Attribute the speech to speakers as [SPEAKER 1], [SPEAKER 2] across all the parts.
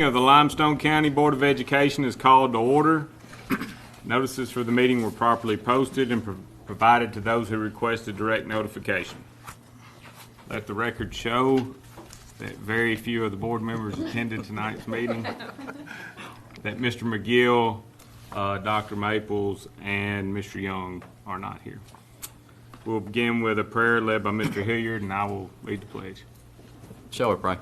[SPEAKER 1] Of the Limestone County Board of Education is called to order. Notices for the meeting were properly posted and provided to those who requested direct notification. Let the record show that very few of the board members attended tonight's meeting, that Mr. McGill, Dr. Maples, and Mr. Young are not here. We'll begin with a prayer led by Mr. Hilliard, and I will lead the pledge.
[SPEAKER 2] Shall we pray?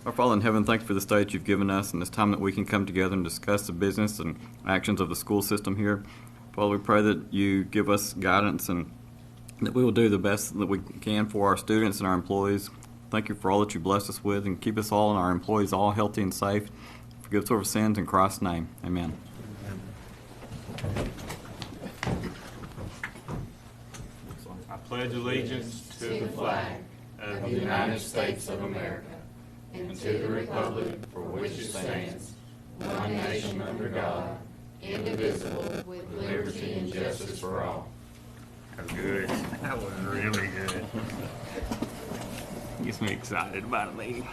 [SPEAKER 2] Our Father in heaven, thank you for this day that you've given us and this time that we can come together and discuss the business and actions of the school system here. Father, we pray that you give us guidance and that we will do the best that we can for our students and our employees. Thank you for all that you blessed us with, and keep us all and our employees all healthy and safe. Forgive us our sins in Christ's name. Amen.
[SPEAKER 1] I pledge allegiance
[SPEAKER 3] to the flag of the United States of America and to the republic for which it stands, one nation under God, indivisible, with liberty and justice for all.
[SPEAKER 1] That was good. That was really good. Gets me excited about a meeting.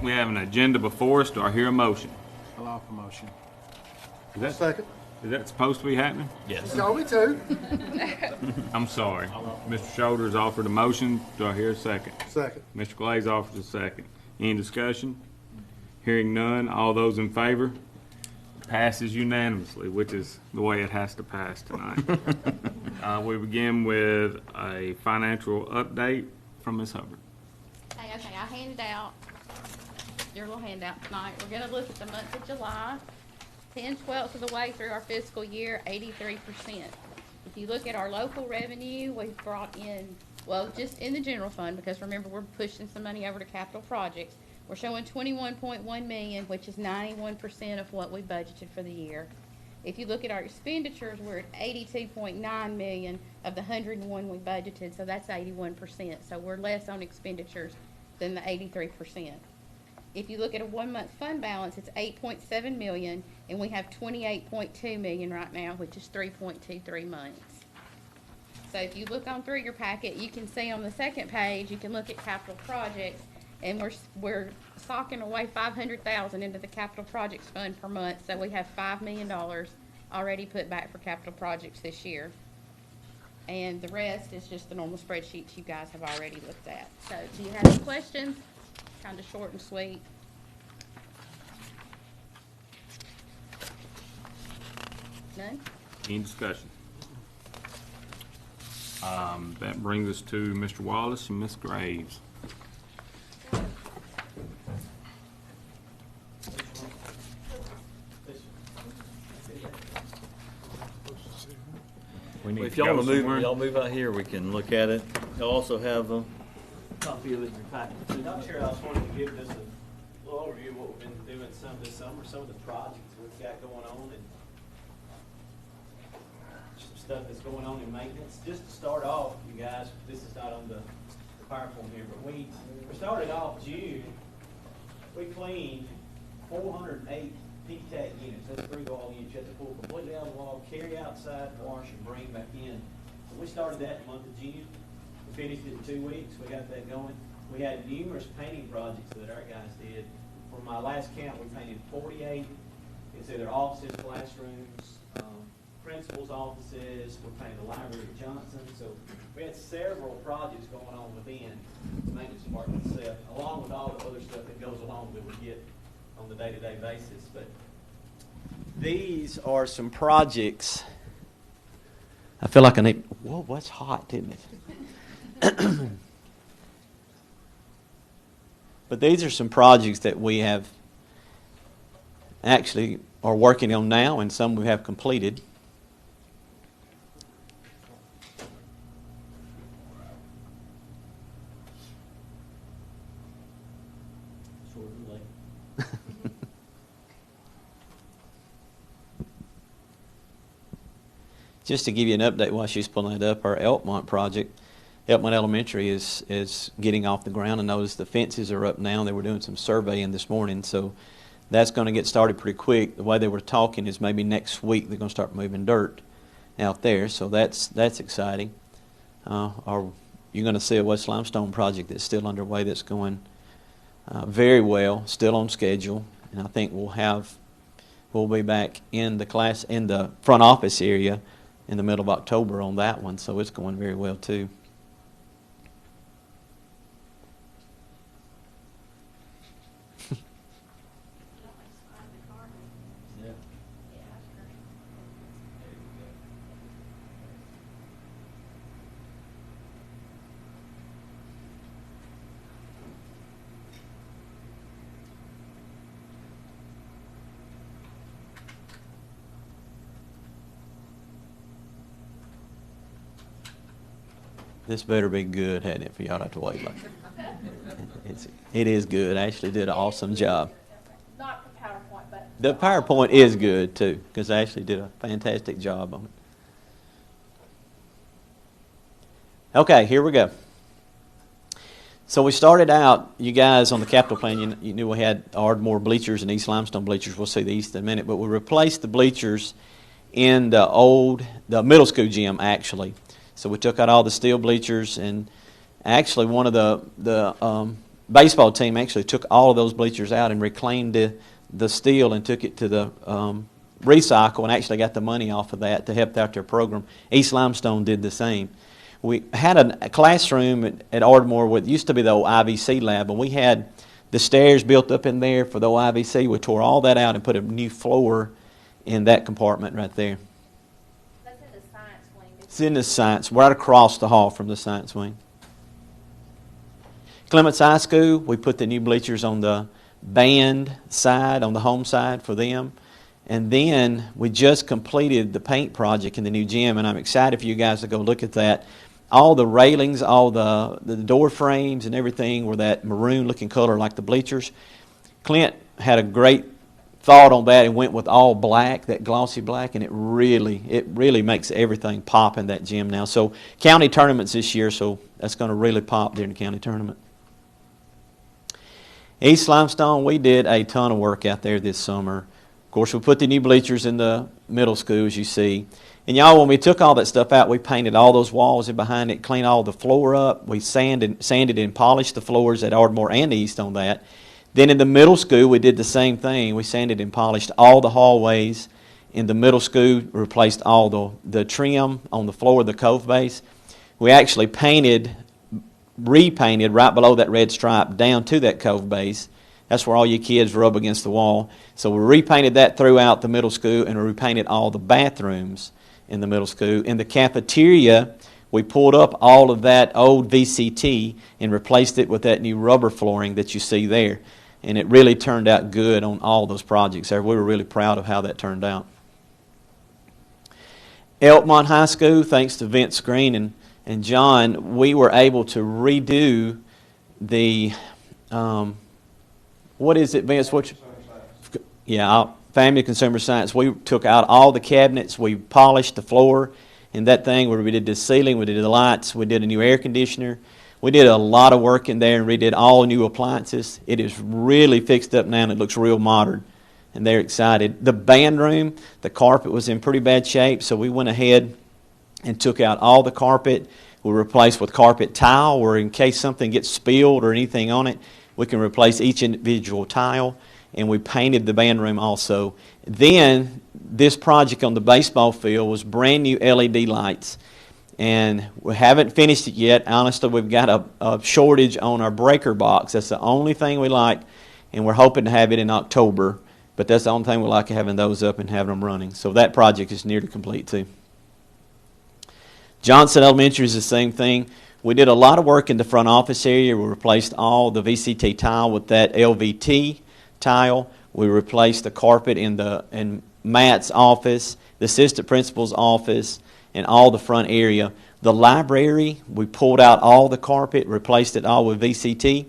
[SPEAKER 1] We have an agenda before us. Do I hear a motion?
[SPEAKER 4] I'll offer motion.
[SPEAKER 1] Is that
[SPEAKER 4] Second.
[SPEAKER 1] Is that supposed to be happening?
[SPEAKER 2] Yes.
[SPEAKER 4] No, me too.
[SPEAKER 1] I'm sorry. Mr. Shoulders offered a motion. Do I hear a second?
[SPEAKER 4] Second.
[SPEAKER 1] Mr. Glaze offers a second. Any discussion? Hearing none. All those in favor? Passes unanimously, which is the way it has to pass tonight. We begin with a financial update from Ms. Hubbard.
[SPEAKER 5] Hey, okay, I handed out your little handout tonight. We're going to look at the month of July. 10/12 of the way through our fiscal year, 83%. If you look at our local revenue, we've brought in, well, just in the general fund, because remember we're pushing some money over to capital projects. We're showing $21.1 million, which is 91% of what we budgeted for the year. If you look at our expenditures, we're at $82.9 million of the $101 we budgeted, so that's 81%. So we're less on expenditures than the 83%. If you look at a 1 month fund balance, it's $8.7 million, and we have $28.2 million right now, which is 3.23 months. So if you look on through your packet, you can see on the second page, you can look at capital projects, and we're socking away $500,000 into the capital projects fund per month. So we have $5 million already put back for capital projects this year. And the rest is just the normal spreadsheets you guys have already looked at. So do you have any questions? Kind of short and sweet. None?
[SPEAKER 1] Any discussion? That brings us to Mr. Wallace and Ms. Graves.
[SPEAKER 2] If y'all want to move out here, we can look at it. You'll also have a
[SPEAKER 6] copy of it in your packet. So Dr. Chair, I just wanted to give just a little overview of what we've been doing some this summer, some of the projects we've got going on, and some stuff that's going on in maintenance. Just to start off, you guys, this is not on the PowerPoint here, but we started off June, we cleaned 408 PTAC units. That's crude oil units. You have to pull completely out of the wall, carry outside, wash, and bring back in. So we started that in the month of June. We finished it in 2 weeks. We got that going. We had numerous painting projects that our guys did. For my last count, we painted 48. It's either offices, classrooms, principals' offices. We painted the library at Johnson. So we had several projects going on within the maintenance department itself, along with all the other stuff that goes along that we get on the day-to-day basis. But these are some projects. I feel like I need, whoa, what's hot, isn't it? But these are some projects that we have actually are working on now, and some we have completed. Just to give you an update while she's pulling it up, our Elkmont project, Elkmont Elementary is getting off the ground. I noticed the fences are up now. They were doing some surveying this morning, so that's going to get started pretty quick. The way they were talking is maybe next week they're going to start moving dirt out there, so that's exciting. You're going to see a West Limestone project that's still underway that's going
[SPEAKER 4] very well, still on schedule, and I think we'll be back in the front office area in the middle of October on that one, so it's going very well too. This better be good, hadn't it, for y'all to have to wait like it is good. Ashley did an awesome job.
[SPEAKER 5] Not the PowerPoint, but.
[SPEAKER 4] The PowerPoint is good, too, because Ashley did a fantastic job on it. Okay, here we go. So we started out, you guys, on the capital plan, you knew we had Ardmore bleachers and East Limestone bleachers. We'll see the East in a minute. But we replaced the bleachers in the middle school gym, actually. So we took out all the steel bleachers, and actually one of the baseball team actually took all of those bleachers out and reclaimed the steel and took it to the recycle and actually got the money off of that to help out their program. East Limestone did the same. We had a classroom at Ardmore what used to be the old IVC lab, and we had the stairs built up in there for the old IVC. We tore all that out and put a new floor in that compartment right there. It's in the science, right across the hall from the science wing. Clements High School, we put the new bleachers on the band side, on the home side for them. And then we just completed the paint project in the new gym, and I'm excited for you guys to go look at that. All the railings, all the door frames and everything were that maroon-looking color like the bleachers. Clint had a great thought on that and went with all black, that glossy black, and it really makes everything pop in that gym now. So county tournaments this year, so that's going to really pop during the county tournament. East Limestone, we did a ton of work out there this summer. Of course, we put the new bleachers in the middle school, as you see. And y'all, when we took all that stuff out, we painted all those walls in behind it, cleaned all the floor up. We sanded and polished the floors at Ardmore and East on that. Then in the middle school, we did the same thing. We sanded and polished all the hallways in the middle school, replaced all the trim on the floor of the cove base. We actually repainted right below that red stripe down to that cove base. That's where all you kids rub against the wall. So we repainted that throughout the middle school, and we repainted all the bathrooms in the middle school. In the cafeteria, we pulled up all of that old VCT and replaced it with that new rubber flooring that you see there. And it really turned out good on all those projects there. We were really proud of how that turned out. Elkmont High School, thanks to Vince Green and John, we were able to redo the, what is it, Vince? Family Consumer Science. We took out all the cabinets, we polished the floor in that thing where we did the ceiling, we did the lights, we did a new air conditioner. We did a lot of work in there and redid all new appliances. It is really fixed up now and it looks real modern, and they're excited. The band room, the carpet was in pretty bad shape, so we went ahead and took out all the carpet. We replaced with carpet tile, where in case something gets spilled or anything on it, we can replace each individual tile. And we painted the band room also. Then this project on the baseball field was brand new LED lights. And we haven't finished it yet. Honestly, we've got a shortage on our breaker box. That's the only thing we like, and we're hoping to have it in October. But that's the only thing we like, having those up and having them running. So that project is nearly complete too. Johnson Elementary is the same thing. We did a lot of work in the front office area. We replaced all the VCT tile with that LVT tile. We replaced the carpet in Matt's office, the assistant principal's office, and all the front area. The library, we pulled out all the carpet, replaced it all with VCT,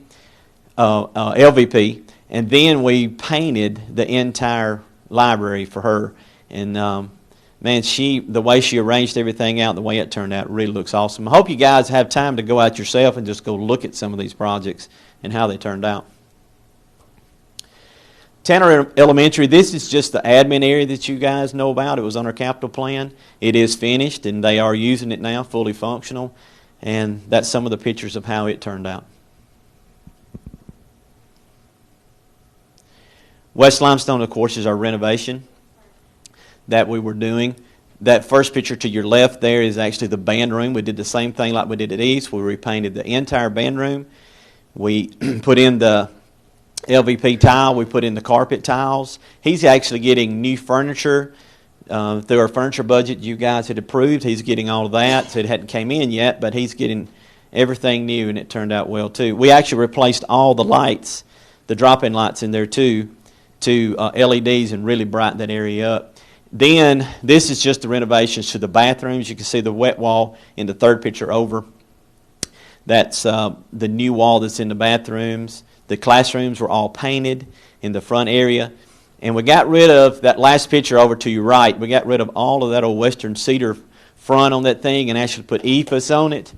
[SPEAKER 4] LVP, and then we painted the entire library for her. And man, the way she arranged everything out, the way it turned out, really looks awesome. I hope you guys have time to go out yourself and just go look at some of these projects and how they turned out. Tanner Elementary, this is just the admin area that you guys know about. It was on our capital plan. It is finished, and they are using it now, fully functional. And that's some of the pictures of how it turned out. West Limestone, of course, is our renovation that we were doing. That first picture to your left there is actually the band room. We did the same thing like we did at East. We repainted the entire band room. We put in the LVP tile. We put in the carpet tiles. He's actually getting new furniture through our furniture budget you guys had approved. He's getting all of that. So it hadn't came in yet, but he's getting everything new, and it turned out well too. We actually replaced all the lights, the drop-in lights in there too, to LEDs and really brighten that area up. Then this is just the renovations to the bathrooms. You can see the wet wall in the third picture over. That's the new wall that's in the bathrooms. The classrooms were all painted in the front area. And we got rid of that last picture over to your right. We got rid of all of that old Western cedar front on that thing and actually put EFS on it.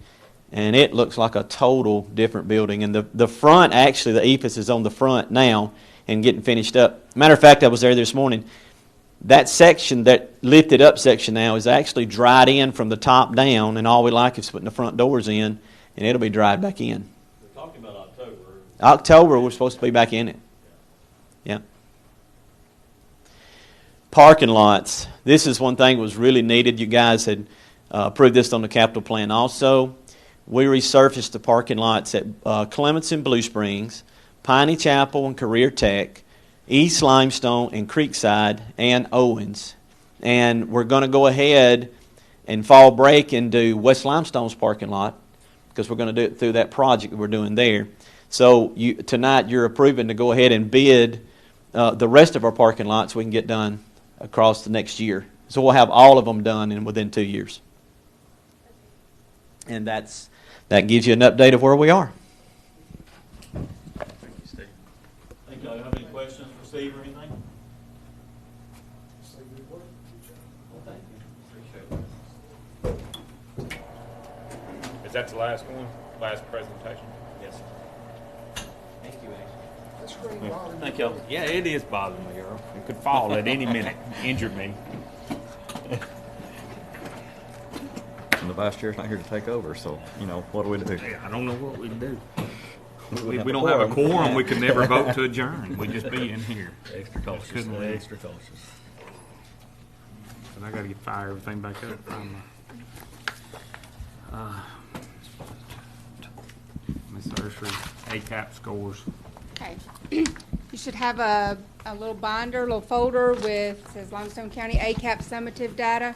[SPEAKER 4] And it looks like a total different building. And the front, actually, the EFS is on the front now and getting finished up. Matter of fact, I was there this morning. That section, that lifted up section now, is actually dried in from the top down, and all we like is putting the front doors in, and it'll be dried back in.
[SPEAKER 6] We're talking about October.
[SPEAKER 4] October, we're supposed to be back in it. Yeah. Parking lots. This is one thing that was really needed. You guys had approved this on the capital plan also. We resurfaced the parking lots at Clements and Blue Springs, Piney Chapel and Career Tech, East Limestone and Creekside, and Owens. And we're going to go ahead and fall break and do West Limestone's parking lot because we're going to do it through that project that we're doing there. So tonight you're approving to go ahead and bid the rest of our parking lots we can get done across the next year. So we'll have all of them done within 2 years. And that gives you an update of where we are.
[SPEAKER 6] Thank y'all. You have any questions for Steve or anything? Well, thank you. Appreciate it.
[SPEAKER 1] Is that the last one? Last presentation?
[SPEAKER 6] Yes, sir. Thank you, Andy.
[SPEAKER 1] Thank y'all. Yeah, it is bothering me, Earl. It could fall at any minute, injure me.
[SPEAKER 2] And the vice chair's not here to take over, so, what do we do?
[SPEAKER 1] Yeah, I don't know what we do. We don't have a quorum. We could never vote to adjourn. We'd just be in here.
[SPEAKER 6] Extra cautious.
[SPEAKER 1] Couldn't we?
[SPEAKER 6] Extra cautious.
[SPEAKER 1] And I got to fire everything back up. Miss Ursula, ACAP scores.
[SPEAKER 7] Okay. You should have a little binder, a little folder with, says Limestone County ACAP summative data.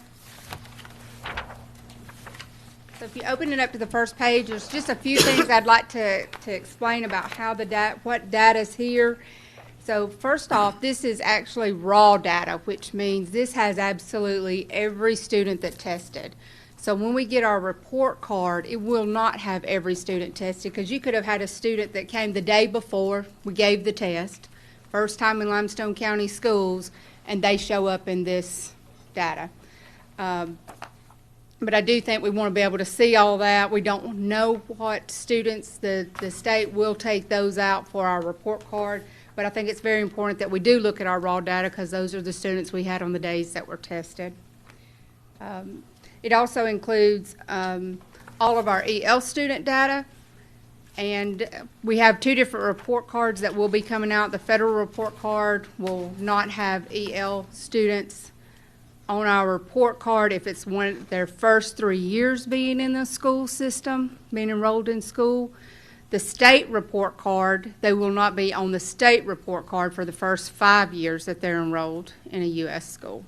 [SPEAKER 7] So if you open it up to the first page, there's just a few things I'd like to explain about how what data's here. So first off, this is actually raw data, which means this has absolutely every student that tested. So when we get our report card, it will not have every student tested, because you could have had a student that came the day before we gave the test, first time in Limestone County schools, and they show up in this data. But I do think we want to be able to see all that. We don't know what students, the state will take those out for our report card, but I think it's very important that we do look at our raw data, because those are the students we had on the days that were tested. It also includes all of our EL student data, and we have two different report cards that will be coming out. The federal report card will not have EL students on our report card if it's their first 3 years being in the school system, being enrolled in school. The state report card, they will not be on the state report card for the first 5 years that they're enrolled in a U.S. school.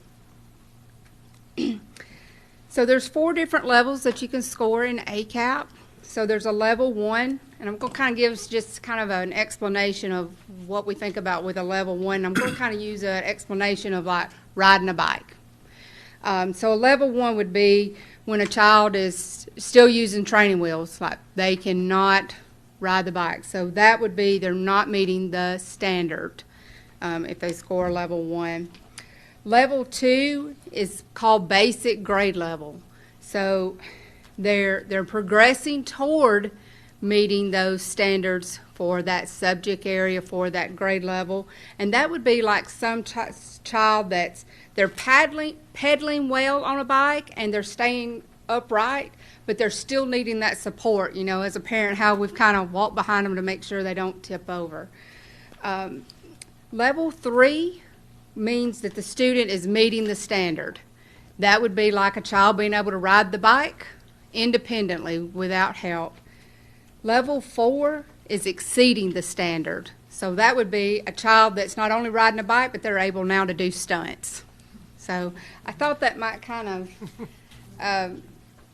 [SPEAKER 7] So there's 4 different levels that you can score in ACAP. So there's a level 1, and I'm going to kind of give just kind of an explanation of what we think about with a level 1. I'm going to kind of use an explanation of like riding a bike. So a level 1 would be when a child is still using training wheels, like they cannot ride the bike. So that would be they're not meeting the standard if they score level 1. Level 2 is called basic grade level. So they're progressing toward meeting those standards for that subject area, for that grade level. And that would be like some child they're pedaling well on a bike and they're staying upright, but they're still needing that support, as a parent, how we've kind of walked behind them to make sure they don't tip over. Level 3 means that the student is meeting the standard. That would be like a child being able to ride the bike independently without help. Level 4 is exceeding the standard. So that would be a child that's not only riding a bike, but they're able now to do stunts. So I thought that might kind of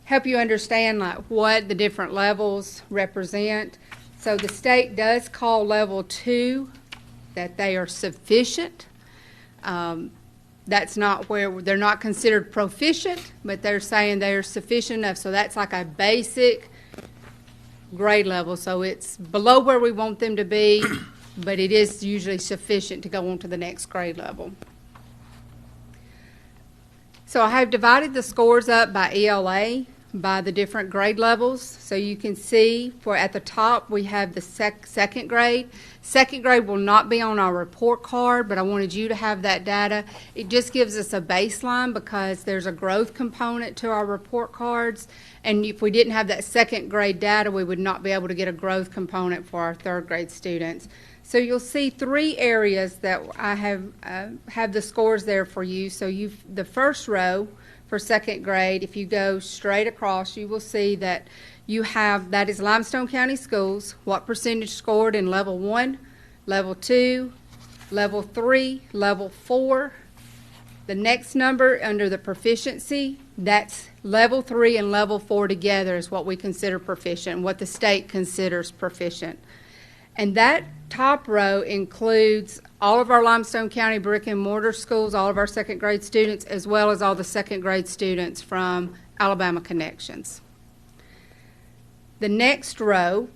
[SPEAKER 7] help you understand like what the different levels represent. So the state does call level 2 that they are sufficient. That's not where they're not considered proficient, but they're saying they're sufficient enough. So that's like a basic grade level. So it's below where we want them to be, but it is usually sufficient to go on to the next grade level. So I have divided the scores up by ELA, by the different grade levels. So you can see for at the top we have the second grade. Second grade will not be on our report card, but I wanted you to have that data. It just gives us a baseline because there's a growth component to our report cards. And if we didn't have that second grade data, we would not be able to get a growth component for our third grade students. So you'll see 3 areas that I have the scores there for you. So the first row for second grade, if you go straight across, you will see that you have, that is Limestone County Schools, what percentage scored in level 1, level 2, level 3, level 4. The next number under the proficiency, that's level 3 and level 4 together is what we consider proficient, what the state considers proficient. And that top row includes all of our Limestone County brick and mortar schools, all of our second grade students, as well as all the second grade students from Alabama Connections. The next row,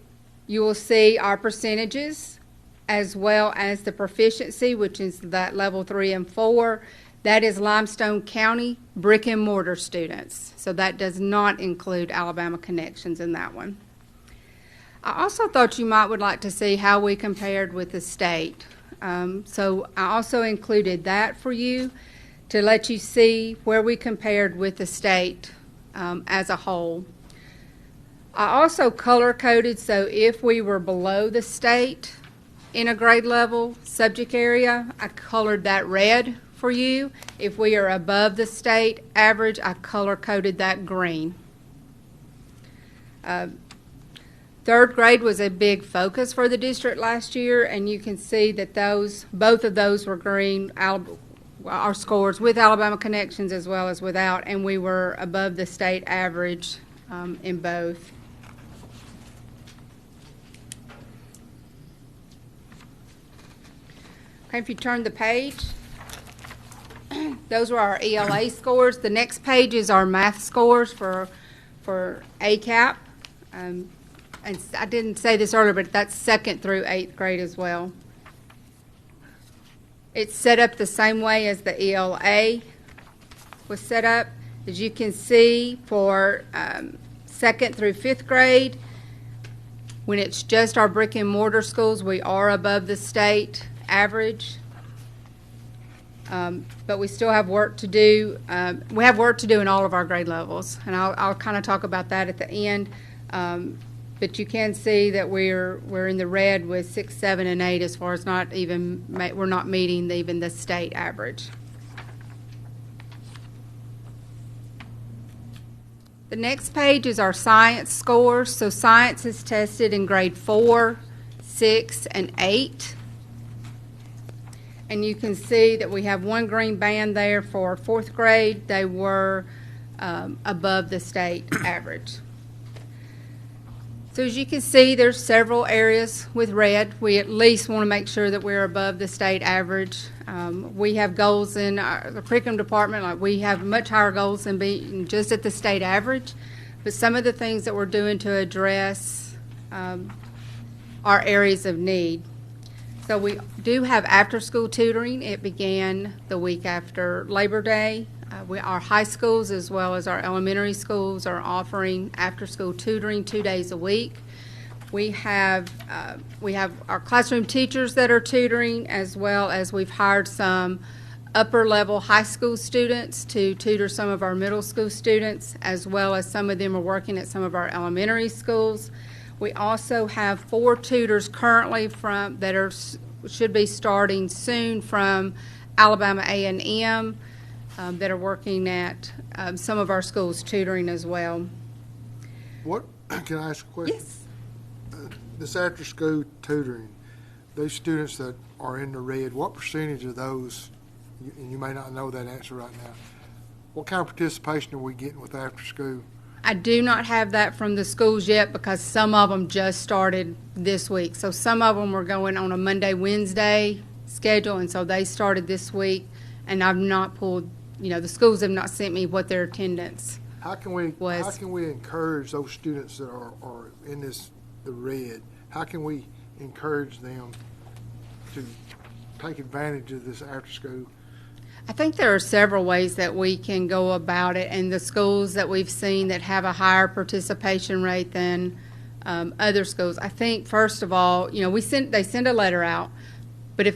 [SPEAKER 7] you will see our percentages as well as the proficiency, which is that level 3 and 4. That is Limestone County brick and mortar students. So that does not include Alabama Connections in that one. I also thought you would like to see how we compared with the state. So I also included that for you to let you see where we compared with the state as a whole. I also color-coded, so if we were below the state in a grade level subject area, I colored that red for you. If we are above the state average, I color-coded that green. Third grade was a big focus for the district last year, and you can see that both of those were green, our scores with Alabama Connections as well as without, and we were above the state average in both. Okay, if you turn the page, those were our ELA scores. The next page is our math scores for ACAP. And I didn't say this earlier, but that's 2nd through 8th grade as well. It's set up the same way as the ELA was set up. As you can see, for 2nd through 5th grade, when it's just our brick and mortar schools, we are above the state average. But we still have work to do. We have work to do in all of our grade levels, and I'll kind of talk about that at the end. But you can see that we're in the red with 6, 7, and 8 as far as we're not meeting even the state average. The next page is our science scores. So science is tested in grade 4, 6, and 8. And you can see that we have one green band there for 4th grade. They were above the state average. So as you can see, there's several areas with red. We at least want to make sure that we're above the state average. We have goals in the curriculum department, like we have much higher goals than being just at the state average. But some of the things that we're doing to address are areas of need. So we do have after-school tutoring. It began the week after Labor Day. Our high schools as well as our elementary schools are offering after-school tutoring 2 days a week. We have our classroom teachers that are tutoring, as well as we've hired some upper-level high school students to tutor some of our middle school students, as well as some of them are working at some of our elementary schools. We also have 4 tutors currently that are should be starting soon from Alabama A&M that are working at some of our schools tutoring as well.
[SPEAKER 8] What, can I ask a question?
[SPEAKER 7] Yes.
[SPEAKER 8] This after-school tutoring, those students that are in the red, what percentage of those, and you may not know that answer right now, what kind of participation are we getting with after-school?
[SPEAKER 7] I do not have that from the schools yet because some of them just started this week. So some of them were going on a Monday, Wednesday schedule, and so they started this week. And I've not pulled, the schools have not sent me what their attendance.
[SPEAKER 8] How can we
[SPEAKER 7] Was-
[SPEAKER 8] encourage those students that are in the red? How can we encourage them to take advantage of this after-school?
[SPEAKER 7] I think there are several ways that we can go about it, and the schools that we've seen that have a higher participation rate than other schools. I think first of all, they send a letter out, but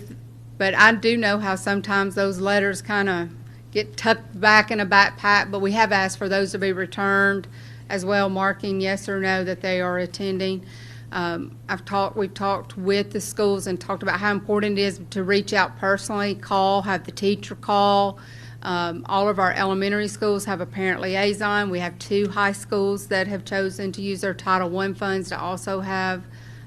[SPEAKER 7] I do know how sometimes those letters kind of get tucked back in a backpack. But we have asked for those to be returned as well, marking yes or no that they are attending. We've talked with the schools and talked about how important it is to reach out personally, have the teacher call. All of our elementary schools have a parent liaison. We have 2 high schools that have chosen to use their Title I funds to also have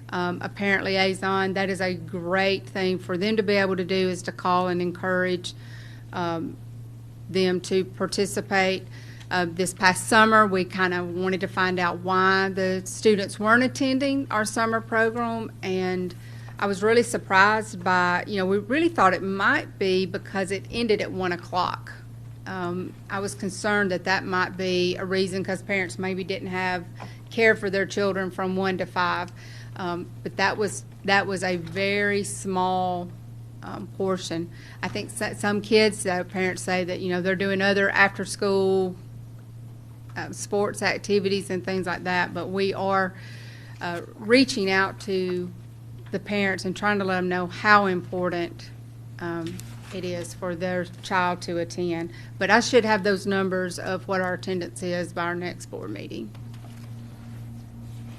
[SPEAKER 7] a parent liaison. That is a great thing for them to be able to do, is to call and encourage them to participate. This past summer, we kind of wanted to find out why the students weren't attending our summer program, and I was really surprised by, we really thought it might be because it ended at 1 o'clock. I was concerned that might be a reason, because parents maybe didn't have care for their children from 1 to 5. But that was a very small portion. I think some kids, parents say that, they're doing other after-school sports activities and things like that, but we are reaching out to the parents and trying to let them know how important it is for their child to attend. But I should have those numbers of what our attendance is by our next board meeting.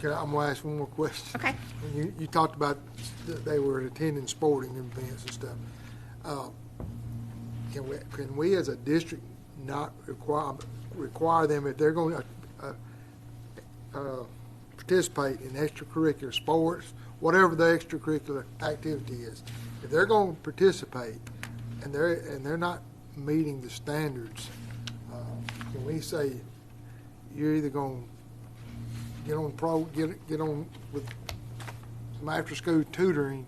[SPEAKER 8] I'm going to ask one more question.
[SPEAKER 7] Okay.
[SPEAKER 8] You talked about that they were attending sporting events and stuff. Can we as a district not require them, if they're going to participate in extracurricular sports, whatever the extracurricular activity is, if they're going to participate and they're not meeting the standards, can we say you're either going to get on with some after-school tutoring,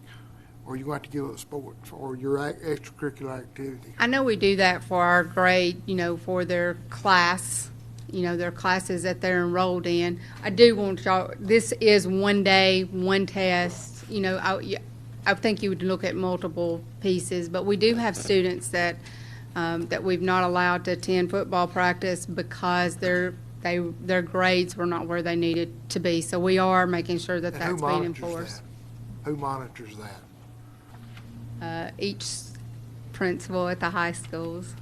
[SPEAKER 8] or you're going to have to give up sports or your extracurricular activity?
[SPEAKER 7] I know we do that for our grade, for their class, their classes that they're enrolled in. I do want y'all, this is one day, one test. I think you would look at multiple pieces, but we do have students that we've not allowed to attend football practice because their grades were not where they needed to be. So we are making sure that that's being enforced.
[SPEAKER 8] Who monitors that?
[SPEAKER 7] Each principal at the high schools.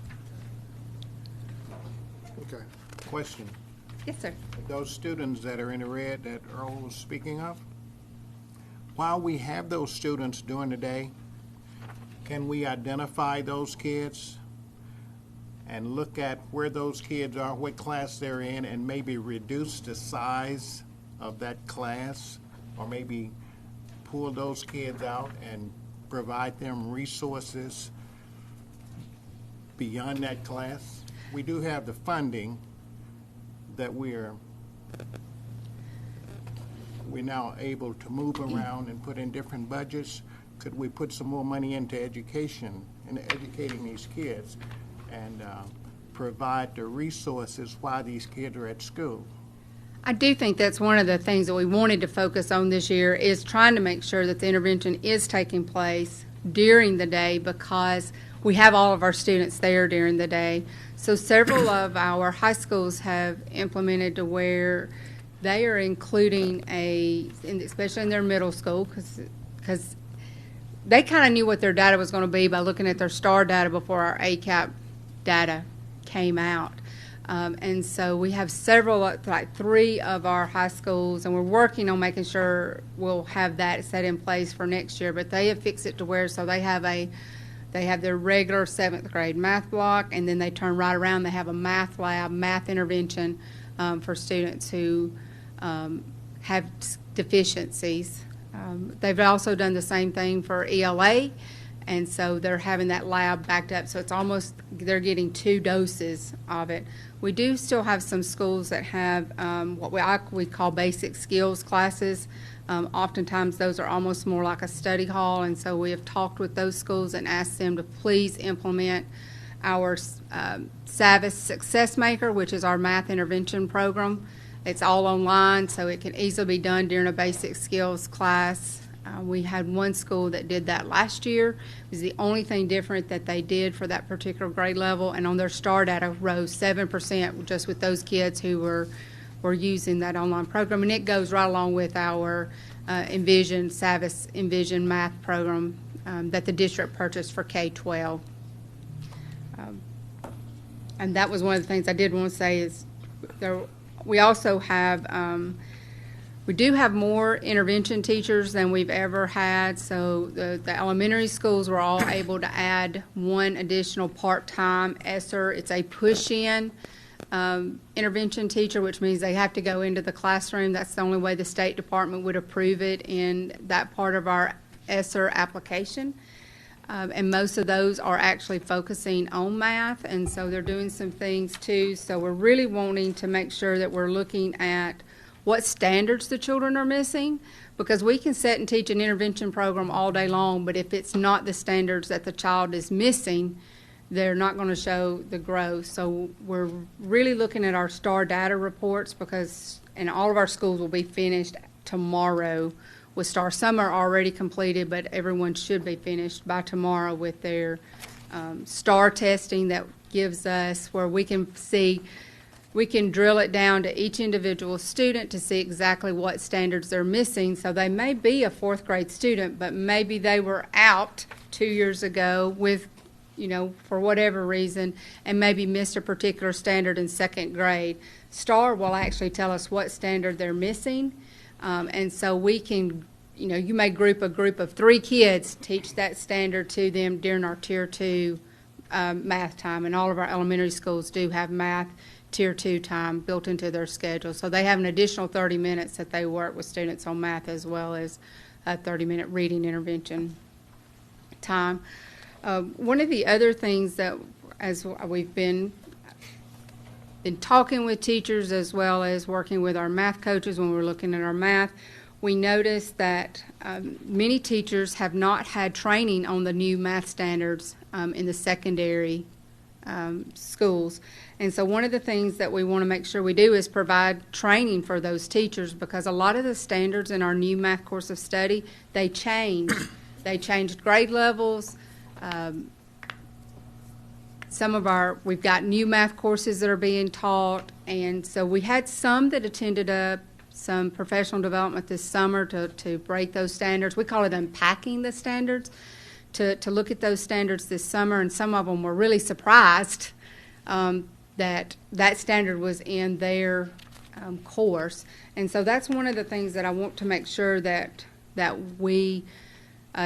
[SPEAKER 8] Okay.
[SPEAKER 9] Question.
[SPEAKER 7] Yes, sir.
[SPEAKER 9] Those students that are in the red that Earl was speaking of, while we have those students during the day, can we identify those kids and look at where those kids are, what class they're in, and maybe reduce the size of that class, or maybe pull those kids out and provide them resources beyond that class? We do have the funding that we're now able to move around and put in different budgets. Could we put some more money into education and educating these kids and provide the resources while these kids are at school?
[SPEAKER 7] I do think that's one of the things that we wanted to focus on this year, is trying to make sure that the intervention is taking place during the day, because we have all of our students there during the day. So several of our high schools have implemented to where they are including especially in their middle school, because they kind of knew what their data was going to be by looking at their STAR data before our ACAP data came out. And so we have several, like 3 of our high schools, and we're working on making sure we'll have that set in place for next year. But they have fixed it to where, so they have their regular 7th grade math block, and then they turn right around. They have a math lab, math intervention for students who have deficiencies. They've also done the same thing for ELA, and so they're having that lab backed up. So it's almost, they're getting 2 doses of it. We do still have some schools that have what we call basic skills classes. Oftentimes those are almost more like a study hall, and so we have talked with those schools and asked them to please implement our Savvis Success Maker, which is our math intervention program. It's all online, so it can easily be done during a basic skills class. We had one school that did that last year. It was the only thing different that they did for that particular grade level, and on their star data rose 7% just with those kids who were using that online program. And it goes right along with our Savvis Envision math program that the district purchased for K-12. And that was one of the things I did want to say is we also have we do have more intervention teachers than we've ever had. So the elementary schools were all able to add 1 additional part-time ESSER. It's a push-in intervention teacher, which means they have to go into the classroom. That's the only way the State Department would approve it in that part of our ESSER application. And most of those are actually focusing on math, and so they're doing some things too. So we're really wanting to make sure that we're looking at what standards the children are missing, because we can sit and teach an intervention program all day long, but if it's not the standards that the child is missing, they're not going to show the growth. So we're really looking at our STAR data reports, and all of our schools will be finished tomorrow with STAR. Some are already completed, but everyone should be finished by tomorrow with their STAR testing that gives us where we can see, we can drill it down to each individual student to see exactly what standards they're missing. So they may be a 4th grade student, but maybe they were out 2 years ago with, for whatever reason, and maybe missed a particular standard in 2nd grade. STAR will actually tell us what standard they're missing. And so we can, you may group a group of 3 kids, teach that standard to them during our Tier 2 math time. And all of our elementary schools do have math Tier 2 time built into their schedule. So they have an additional 30 minutes that they work with students on math, as well as a 30-minute reading intervention time. One of the other things that, as we've been talking with teachers as well as working with our math coaches when we're looking at our math, we noticed that many teachers have not had training on the new math standards in the secondary schools. And so one of the things that we want to make sure we do is provide training for those teachers, because a lot of the standards in our new math course of study, they change. They changed grade levels. We've got new math courses that are being taught, and so we had some that attended some professional development this summer to break those standards. We call it unpacking the standards, to look at those standards this summer, and some of them were really surprised that standard was in their course. And so that's one of the things that I want to make sure that we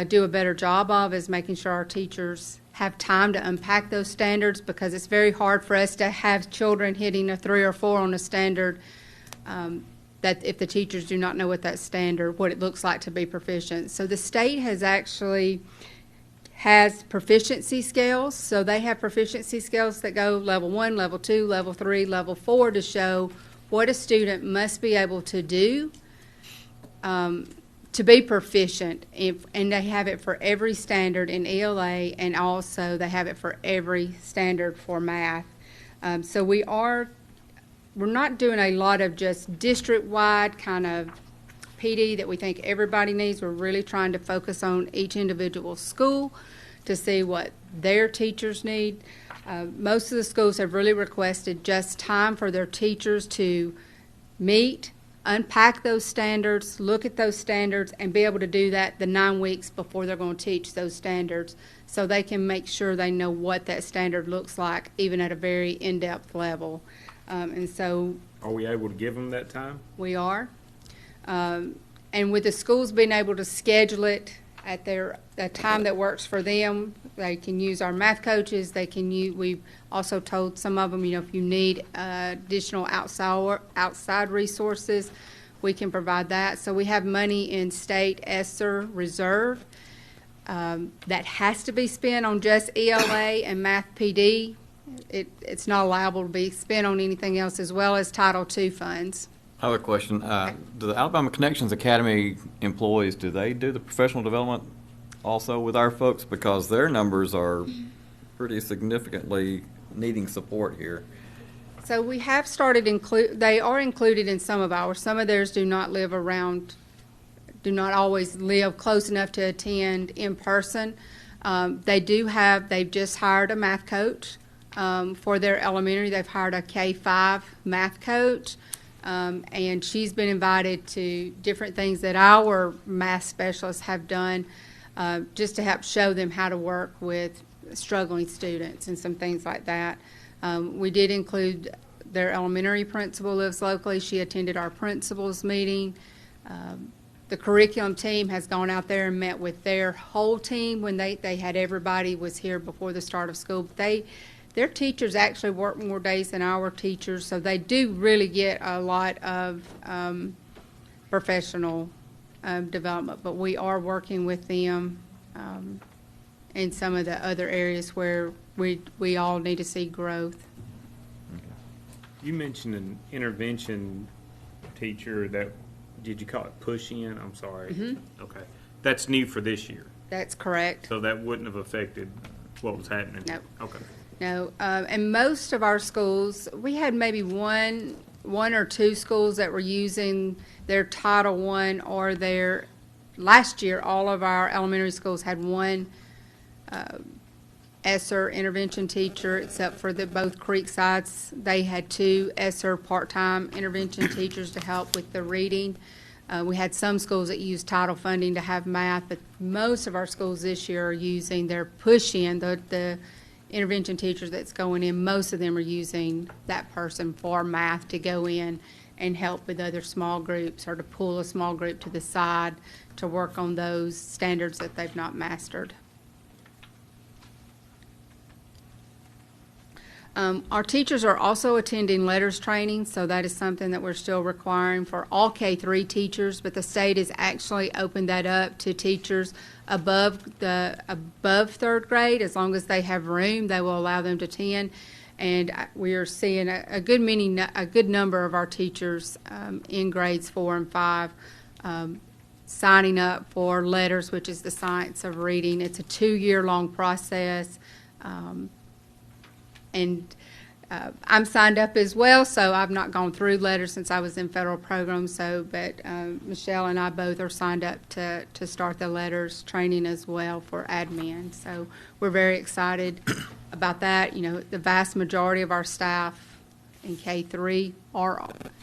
[SPEAKER 7] do a better job of, is making sure our teachers have time to unpack those standards, because it's very hard for us to have children hitting a 3 or 4 on a standard that if the teachers do not know what that standard, what it looks like to be proficient. So the state has proficiency scales. So they have proficiency scales that go level 1, level 2, level 3, level 4 to show what a student must be able to do to be proficient. And they have it for every standard in ELA, and also they have it for every standard for math. So we're not doing a lot of just district-wide kind of PD that we think everybody needs. We're really trying to focus on each individual school to see what their teachers need. Most of the schools have really requested just time for their teachers to meet, unpack those standards, look at those standards, and be able to do that the 9 weeks before they're going to teach those standards, so they can make sure they know what that standard looks like, even at a very in-depth level. And so
[SPEAKER 1] Are we able to give them that time?
[SPEAKER 7] we are. And with the schools being able to schedule it at a time that works for them, they can use our math coaches. They can use. We've also told some of them, if you need additional outside resources, we can provide that. So we have money in state ESSER reserve that has to be spent on just ELA and Math PD. It's not allowable to be spent on anything else, as well as Title II funds.
[SPEAKER 2] Other question, do the Alabama Connections Academy employees, do they do the professional development also with our folks? Because their numbers are pretty significantly needing support here.
[SPEAKER 7] So we have started they are included in some of ours. Some of theirs do not always live close enough to attend in person. They've just hired a math coach for their elementary. They've hired a K-5 math coach. And she's been invited to different things that our math specialists have done just to help show them how to work with struggling students and some things like that. We did include their elementary principal lives locally. She attended our principals meeting. The curriculum team has gone out there and met with their whole team when they had everybody was here before the start of school. Their teachers actually work more days than our teachers, so they do really get a lot of professional development. But we are working with them in some of the other areas where we all need to see growth.
[SPEAKER 1] You mentioned an intervention teacher did you call it push-in? I'm sorry.
[SPEAKER 7] Mm-hmm.
[SPEAKER 1] Okay. That's new for this year.
[SPEAKER 7] That's correct.
[SPEAKER 1] So that wouldn't have affected what was happening?
[SPEAKER 7] No.
[SPEAKER 1] Okay.
[SPEAKER 7] No, and most of our schools, we had maybe one or two schools that were using their Title I or their, last year, all of our elementary schools had one ESSER intervention teacher, except for both Creeksides. They had 2 ESSER part-time intervention teachers to help with the reading. We had some schools that used title funding to have math, but most of our schools this year are using their push-in, the intervention teachers that's going in. Most of them are using that person for math to go in and help with other small groups, or to pull a small group to the side to work on those standards that they've not mastered. Our teachers are also attending letters training, so that is something that we're still requiring for all K-3 teachers, but the state has actually opened that up to teachers above 3rd grade. As long as they have room, they will allow them to attend. And we are seeing a good number of our teachers in grades 4 and 5 signing up for letters, which is the science of reading. It's a 2-year-long process. And I'm signed up as well, so I've not gone through letters since I was in federal programs. But Michelle and I both are signed up to start the letters training as well for admin. So we're very excited about that. The vast majority of our staff in K-3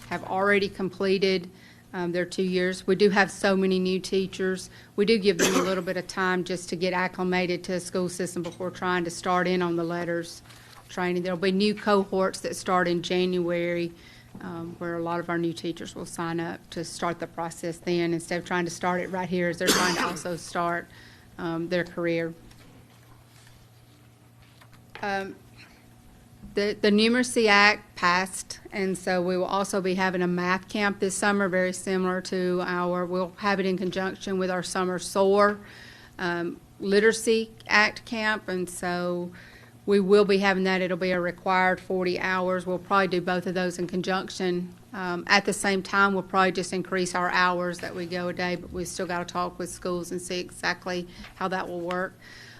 [SPEAKER 7] have already completed their 2 years. We do have so many new teachers. We do give them a little bit of time just to get acclimated to the school system before trying to start in on the letters training. There'll be new cohorts that start in January where a lot of our new teachers will sign up to start the process then, instead of trying to start it right here as they're trying to also start their career. The Numeracy Act passed, and so we will also be having a math camp this summer, very similar to we'll have it in conjunction with our summer SOAR Literacy Act camp, and so we will be having that. It'll be a required 40 hours. We'll probably do both of those in conjunction. At the same time, we'll probably just increase our hours that we go a day, but we've still got to talk with schools and see exactly how that will work.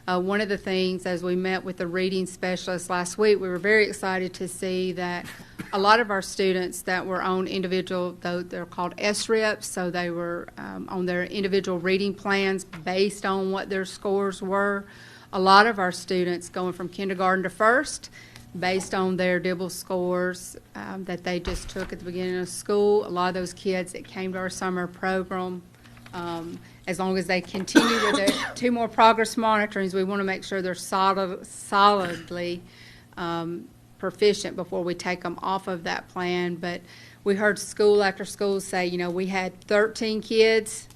[SPEAKER 7] One of the things, as we met with the reading specialist last week, we were very excited to see that a lot of our students that were on individual, though they're called SRIPs, so they were on their individual reading plans based on what their scores were. A lot of our students going from kindergarten to first, based on their DIBEL scores that they just took at the beginning of school. A lot of those kids that came to our summer program, as long as they continue with the 2 more progress monitorings, we want to make sure they're solidly proficient before we take them off of that plan. But we heard school after school say, you know, we had 13 kids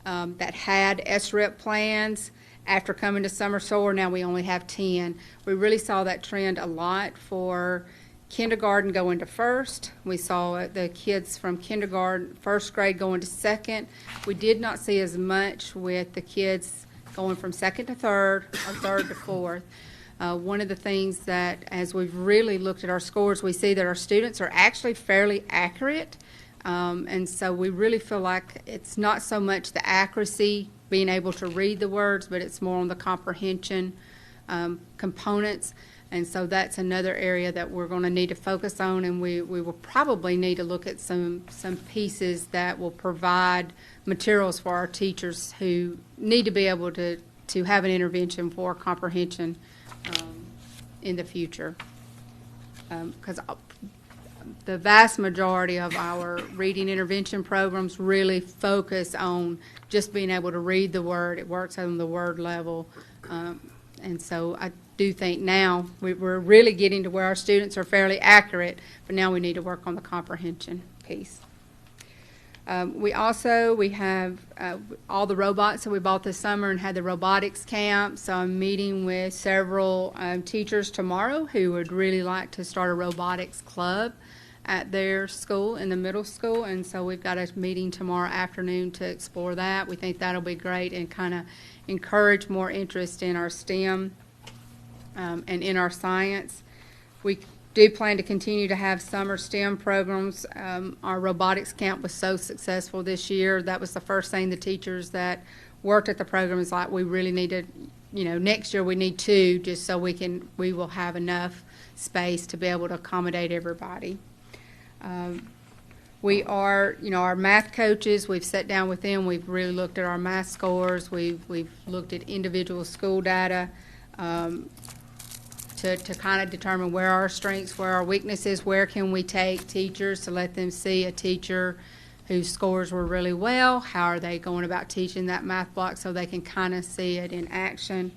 [SPEAKER 7] that had SREP plans after coming to summer SOAR. Now we only have 10. We really saw that trend a lot for kindergarten going to first. We saw the kids from kindergarten, first grade going to second. We did not see as much with the kids going from second to third or third to fourth. One of the things that, as we've really looked at our scores, we see that our students are actually fairly accurate. And so we really feel like it's not so much the accuracy, being able to read the words, but it's more on the comprehension components. And so that's another area that we're going to need to focus on, and we will probably need to look at some pieces that will provide materials for our teachers who need to be able to have an intervention for comprehension in the future. Because the vast majority of our reading intervention programs really focus on just being able to read the word. It works on the word level. And so I do think now we're really getting to where our students are fairly accurate, but now we need to work on the comprehension piece. We have all the robots that we bought this summer and had the robotics camp. So I'm meeting with several teachers tomorrow who would really like to start a robotics club at their school in the middle school. And so we've got a meeting tomorrow afternoon to explore that. We think that'll be great and kind of encourage more interest in our STEM and in our science. We do plan to continue to have summer STEM programs. Our robotics camp was so successful this year. That was the first thing the teachers that worked at the program is like, we really need to, next year we need 2 just so we will have enough space to be able to accommodate everybody. We are, our math coaches, we've sat down with them, we've really looked at our math scores, we've looked at individual school data to kind of determine where our strengths, where our weaknesses, where can we take teachers to let them see a teacher whose scores were really well, how are they going about teaching that math block so they can kind of see it in action.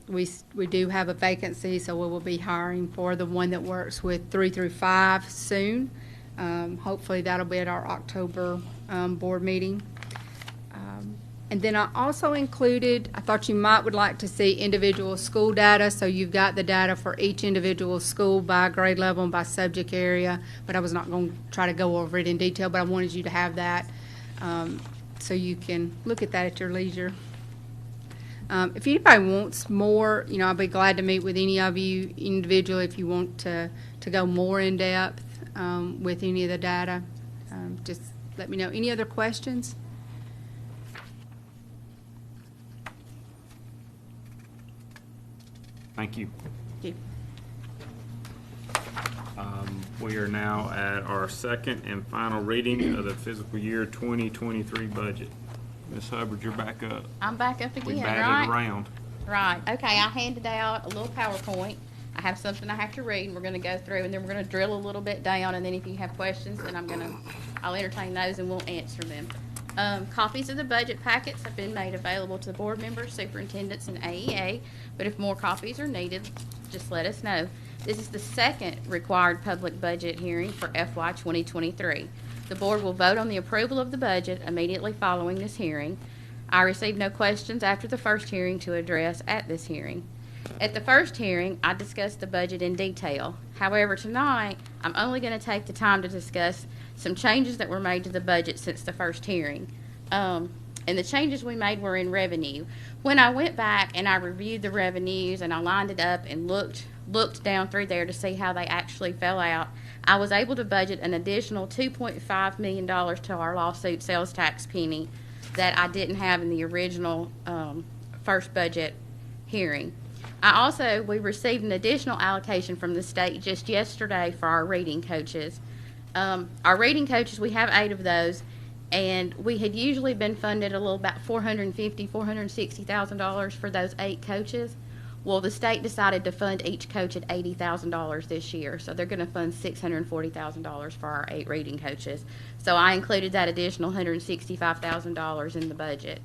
[SPEAKER 7] We do have a vacancy, so we will be hiring for the one that works with 3 through 5 soon. Hopefully that'll be at our October board meeting. And then I also included, I thought you would like to see individual school data, so you've got the data for each individual school by grade level and by subject area, but I was not going to try to go over it in detail, but I wanted you to have that so you can look at that at your leisure. If anybody wants more, I'll be glad to meet with any of you individually if you want to go more in depth with any of the data. Just let me know. Any other questions?
[SPEAKER 1] Thank you.
[SPEAKER 7] Thank you.
[SPEAKER 1] We are now at our second and final reading of the fiscal year 2023 budget. Ms. Hubbard, you're back up.
[SPEAKER 5] I'm back up
[SPEAKER 1] We
[SPEAKER 5] again,
[SPEAKER 1] batted
[SPEAKER 5] right?
[SPEAKER 1] around.
[SPEAKER 5] Right. Okay, I handed out a little PowerPoint. I have something I have to read, and we're going to go through, and then we're going to drill a little bit down, and then if you have questions, then I'll entertain those, and we'll answer them. Copies of the budget packets have been made available to the board members, superintendents, and AEA, but if more copies are needed, just let us know. This is the second required public budget hearing for FY 2023. The board will vote on the approval of the budget immediately following this hearing. I received no questions after the first hearing to address at this hearing. At the first hearing, I discussed the budget in detail. However, tonight, I'm only going to take the time to discuss some changes that were made to the budget since the first hearing. And the changes we made were in revenue. When I went back and I reviewed the revenues and I lined it up and looked down through there to see how they actually fell out, I was able to budget an additional $2.5 million to our lawsuit sales tax penny that I didn't have in the original first budget hearing. We received an additional allocation from the state just yesterday for our reading coaches. Our reading coaches, we have 8 of those, and we had usually been funded a little about $450,000, $460,000 for those 8 coaches. Well, the state decided to fund each coach at $80,000 this year, so they're going to fund $640,000 for our 8 reading coaches. So I included that additional $165,000 in the budget.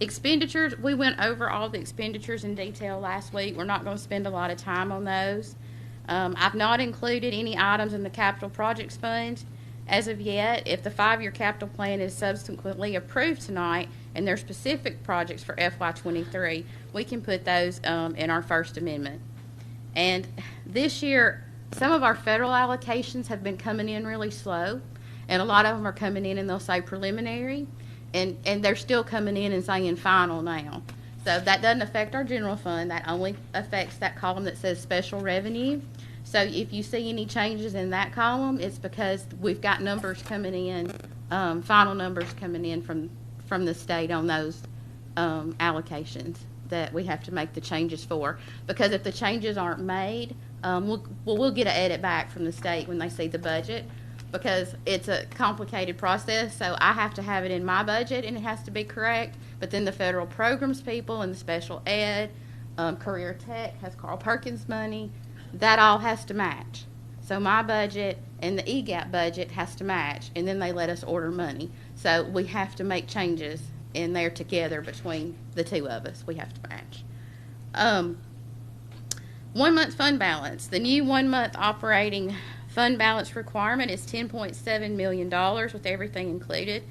[SPEAKER 5] Expenditures, we went over all the expenditures in detail last week. We're not going to spend a lot of time on those. I've not included any items in the capital projects fund as of yet. If the 5-year capital plan is subsequently approved tonight and there's specific projects for FY23, we can put those in our first amendment. And this year, some of our federal allocations have been coming in really slow, and a lot of them are coming in and they'll say preliminary, and they're still coming in and saying final now. So that doesn't affect our general fund. That only affects that column that says special revenue. So if you see any changes in that column, it's because we've got numbers coming in, final numbers coming in from the state on those allocations that we have to make the changes for. Because if the changes aren't made, we'll get an edit back from the state when they see the budget, because it's a complicated process. So I have to have it in my budget and it has to be correct. But then the federal programs people and the special ed, Career Tech has Carl Perkins money. That all has to match. So my budget and the EGAP budget has to match, and then they let us order money. So we have to make changes in there together between the two of us. We have to match. 1 month fund balance. The new 1 month operating fund balance requirement is $10.7 million with everything included.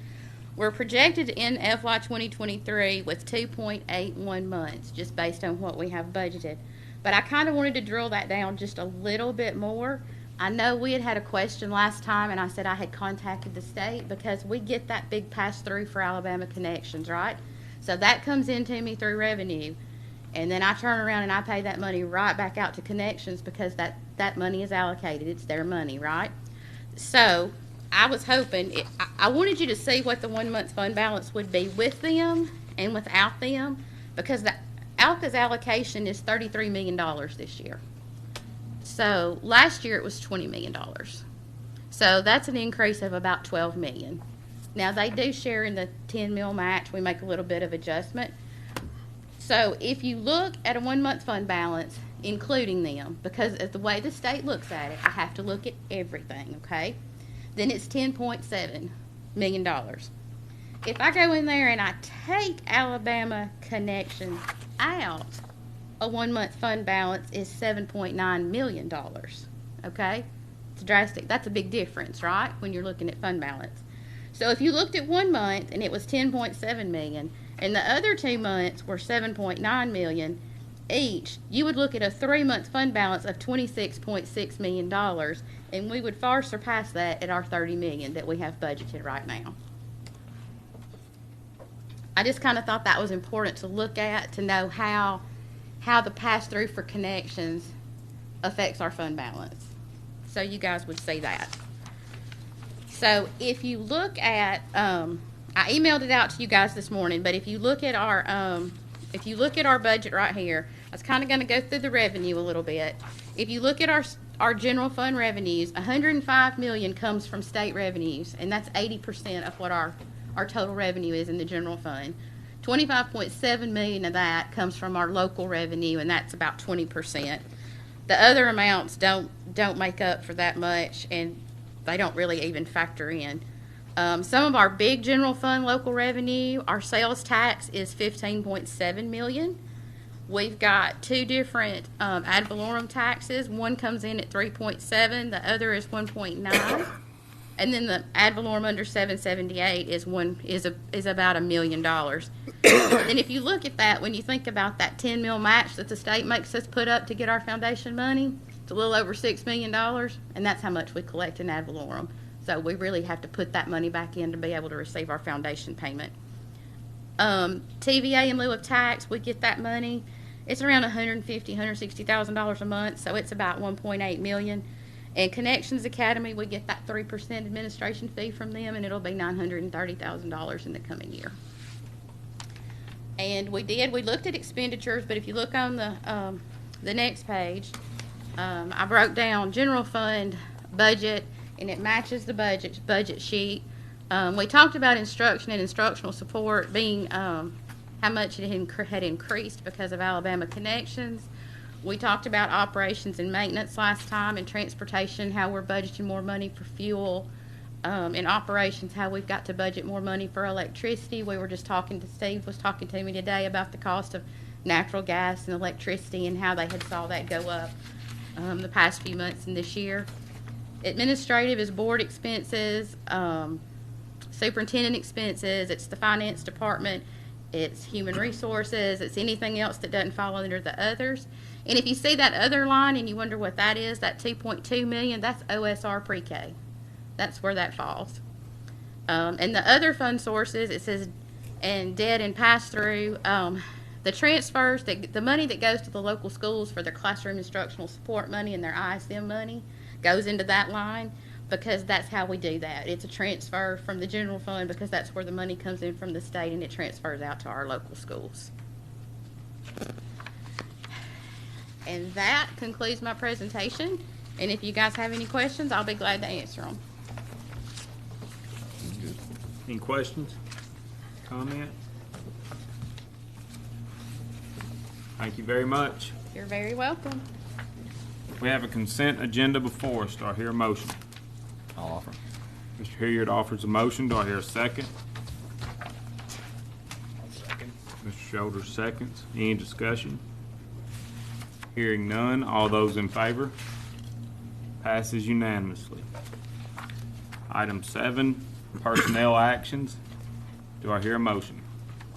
[SPEAKER 5] We're projected to end FY 2023 with 2.81 months, just based on what we have budgeted. But I kind of wanted to drill that down just a little bit more. I know we had a question last time, and I said I had contacted the state because we get that big pass-through for Alabama Connections, right? So that comes into me through revenue. And then I turn around and I pay that money right back out to Connections because that money is allocated. It's their money, right? So I was hoping, I wanted you to see what the 1 month fund balance would be with them and without them, because ALCA's allocation is $33 million this year. So last year it was $20 million. So that's an increase of about $12 million. Now they do share in the 10 mil match. We make a little bit of adjustment. So if you look at a 1 month fund balance, including them, because of the way the state looks at it, I have to look at everything, okay? Then it's $10.7 million. If I go in there and I take Alabama Connections out, a 1 month fund balance is $7.9 million, okay? It's drastic. That's a big difference, right, when you're looking at fund balance. So if you looked at 1 month and it was $10.7 million, and the other 2 months were $7.9 million each, you would look at a 3 month fund balance of $26.6 million, and we would far surpass that at our $30 million that we have budgeted right now. I just kind of thought that was important to look at, to know how the pass-through for Connections affects our fund balance. So you guys would see that. So if you look at, I emailed it out to you guys this morning, but if you look at our budget right here, I was kind of going to go through the revenue a little bit. If you look at our general fund revenues, $105 million comes from state revenues, and that's 80% of what our total revenue is in the general fund. $25.7 million of that comes from our local revenue, and that's about 20%. The other amounts don't make up for that much, and they don't really even factor in. Some of our big general fund local revenue, our sales tax is $15.7 million. We've got 2 different ad valorem taxes. One comes in at 3.7, the other is 1.9. And then the ad valorem under 778 is about $1 million. And if you look at that, when you think about that 10 mil match that the state makes us put up to get our foundation money, it's a little over $6 million, and that's how much we collect in ad valorem. So we really have to put that money back in to be able to receive our foundation payment. TVA in lieu of tax, we get that money. It's around $150,000, $160,000 a month, so it's about $1.8 million. And Connections Academy, we get that 3% administration fee from them, and it'll be $930,000 in the coming year. And we looked at expenditures, but if you look on the next page, I broke down general fund budget, and it matches the budget sheet. We talked about instruction and instructional support being how much it had increased because of Alabama Connections. We talked about operations and maintenance last time, and transportation, how we're budgeting more money for fuel. In operations, how we've got to budget more money for electricity. We were just talking to Steve, was talking to me today about the cost of natural gas and electricity and how they had saw that go up the past few months and this year. Administrative is board expenses, superintendent expenses, it's the finance department, it's human resources, it's anything else that doesn't fall under the others. And if you see that other line and you wonder what that is, that 2.2 million, that's OSR pre-K. That's where that falls. And the other fund sources, it says, and debt and pass-through, the transfers, the money that goes to the local schools for their classroom instructional support money and their ISM money goes into that line because that's how we do that. It's a transfer from the general fund because that's where the money comes in from the state and it transfers out to our local schools. And that concludes my presentation. And if you guys have any questions, I'll be glad to answer them.
[SPEAKER 1] Any questions? Comment? Thank you very much.
[SPEAKER 5] You're very welcome.
[SPEAKER 1] We have a consent agenda before us. Do I hear a motion?
[SPEAKER 2] I'll offer.
[SPEAKER 1] Mr. Hilliard offers a motion. Do I hear a second?
[SPEAKER 9] Second.
[SPEAKER 1] Mr. Shoulders seconds. Any discussion? Hearing none. All those in favor? Passes unanimously. Item 7, personnel actions. Do I hear a motion?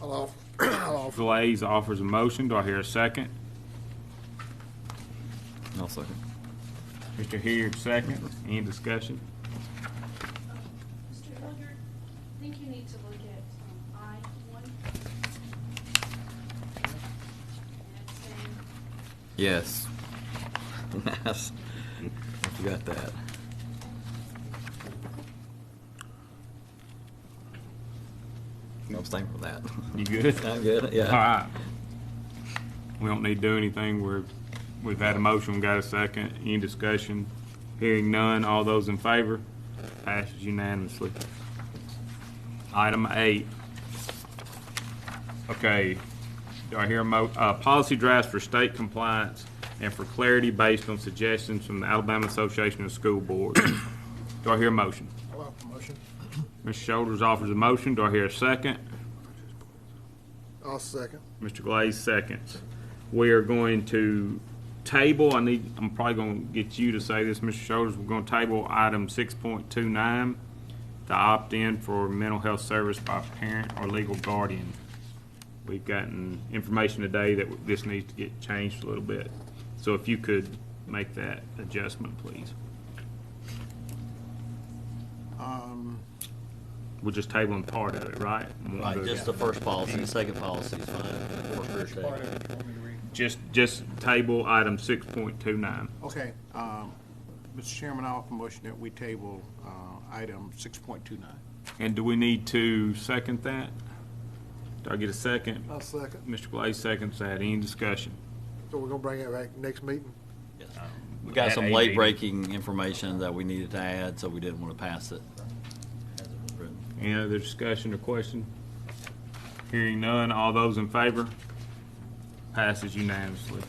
[SPEAKER 8] I'll
[SPEAKER 1] Mr.
[SPEAKER 8] offer.
[SPEAKER 1] Glaze offers a motion. Do I hear a second?
[SPEAKER 2] I'll second.
[SPEAKER 1] Mr. Hilliard seconds. Any discussion?
[SPEAKER 10] Mr. Hilliard, I think you need to look at I-1. And it's saying,
[SPEAKER 2] Yes. Yes. I forgot that. No, abstain from that.
[SPEAKER 1] You good?
[SPEAKER 2] I'm good, yeah.
[SPEAKER 1] All right. We don't need to do anything. We've had a motion, we got a second. Any discussion? Hearing none. All those in favor? Passes unanimously. Item 8. Okay. Do I hear a policy drafts for state compliance and for clarity based on suggestions from the Alabama Association of School Boards? Do I hear a motion?
[SPEAKER 9] I'll offer motion.
[SPEAKER 1] Mr. Shoulders offers a motion. Do I hear a second?
[SPEAKER 8] I'll second.
[SPEAKER 1] Mr. Glaze seconds. We are going to table, I'm probably going to get you to say this, Mr. Shoulders. We're going to table item 6.29, the opt-in for mental health service by parent or legal guardian. We've gotten information today that this needs to get changed a little bit. So if you could make that adjustment, please. We're just tabling part of it, right?
[SPEAKER 11] Right, just the first policy, the second policy is fine.
[SPEAKER 9] Which part of it do you want me to read?
[SPEAKER 1] Just table item 6.29.
[SPEAKER 9] Okay, Mr. Chairman, I offer motion that we table item 6.29.
[SPEAKER 1] And do we need to second that? Do I get a second?
[SPEAKER 8] I'll second.
[SPEAKER 1] Mr. Glaze seconds that. Any discussion?
[SPEAKER 8] So we're gonna bring it back next meeting?
[SPEAKER 11] Yes. We got
[SPEAKER 1] At
[SPEAKER 11] some
[SPEAKER 1] 8:80.
[SPEAKER 11] late-breaking information that we needed to add, so we didn't want to pass it as it was written.
[SPEAKER 1] Any other discussion or question? Hearing none, all those in favor? Passes unanimously.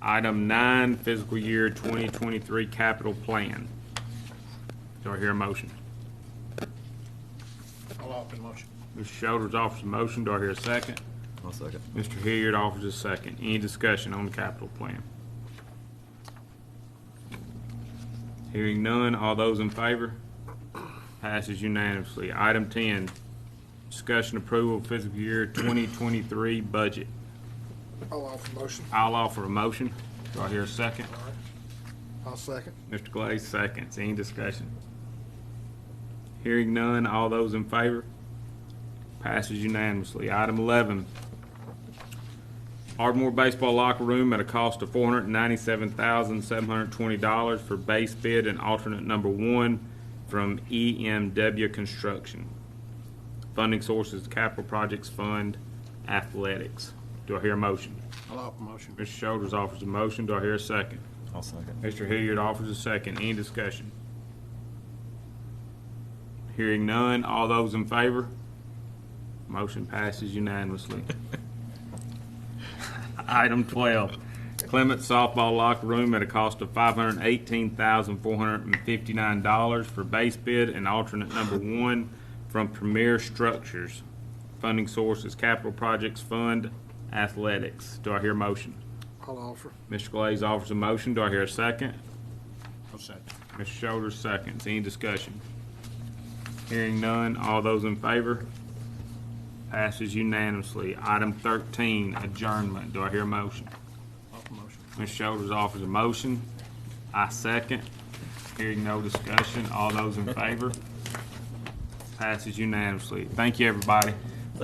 [SPEAKER 1] Item 9, fiscal year 2023 capital plan. Do I hear a motion?
[SPEAKER 9] I'll offer the motion.
[SPEAKER 1] Mr. Shoulders offers a motion. Do I hear a second?
[SPEAKER 2] I'll second.
[SPEAKER 1] Mr. Hilliard offers a second. Any discussion on the capital plan? Hearing none, all those in favor? Passes unanimously. Item 10, discussion approval of fiscal year 2023 budget.
[SPEAKER 8] I'll offer motion.
[SPEAKER 1] I'll offer a motion. Do I hear a second?
[SPEAKER 8] I'll second.
[SPEAKER 1] Mr. Glaze seconds. Any discussion? Hearing none, all those in favor? Passes unanimously. Item 11, Ardmore baseball locker room at a cost of $497,720 for base bid and alternate number 1 from EMW Construction. Funding sources, Capital Projects Fund, Athletics. Do I hear a motion?
[SPEAKER 9] I'll offer motion.
[SPEAKER 1] Mr. Shoulders offers a motion. Do I hear a second?
[SPEAKER 2] I'll second.
[SPEAKER 1] Mr. Hilliard offers a second. Any discussion? Hearing none, all those in favor? Motion passes unanimously. Item 12, Clements softball locker room at a cost of $518,459 for base bid and alternate number 1 from Premier Structures. Funding source is Capital Projects Fund Athletics. Do I hear a motion?
[SPEAKER 8] I'll offer.
[SPEAKER 1] Mr. Glaze offers a motion. Do I hear a second?
[SPEAKER 9] I'll second.
[SPEAKER 1] Mr. Shoulders seconds. Any discussion? Hearing none. All those in favor? Passes unanimously. Item 13, adjournment. Do I hear a motion?
[SPEAKER 9] Offer motion.
[SPEAKER 1] Mr. Shoulders offers a motion. I second. Hearing no discussion. All those in favor? Passes unanimously. Thank you, everybody.